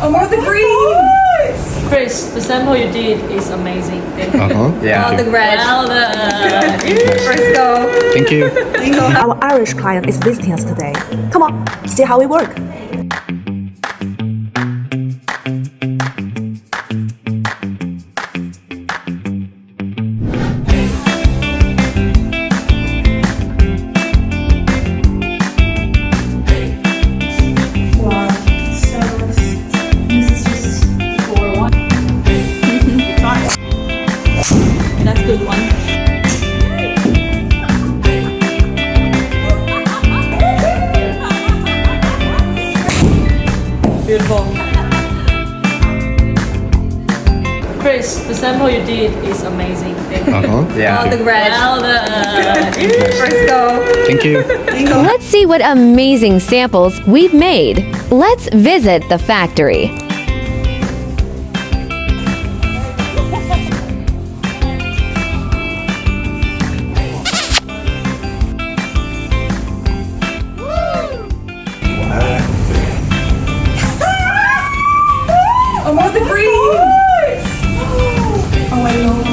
Oh, more of the green. Chris, the sample you did is amazing. Thank you. Yeah. Oh, the red. Well done. Let's go. Thank you. Our Irish client is visiting us today. Come on, see how we work. That's a good one. Beautiful. Chris, the sample you did is amazing. Thank you. Yeah. Oh, the red. Well done. Let's go. Thank you. Let's see what amazing samples we've made. Let's visit the factory. Oh, more of the green. Oh my god.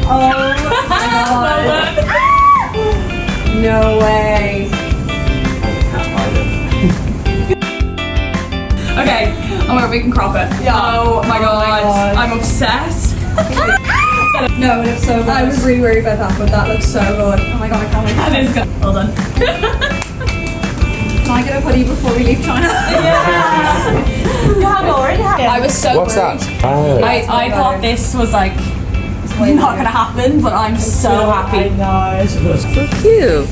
Oh my god. No way. Okay, oh my god, we can crop it. Oh my god, I'm obsessed. No, it looks so good. I was really worried about that, but that looks so good. Oh my god, I can't wait. That is good. Well done. Can I get a hoodie before we leave China? I was so What's worried. that? I thought this was like not gonna happen, but I'm so happy. So cute.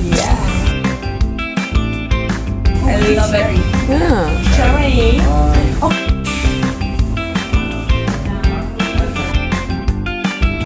I love it. Yeah.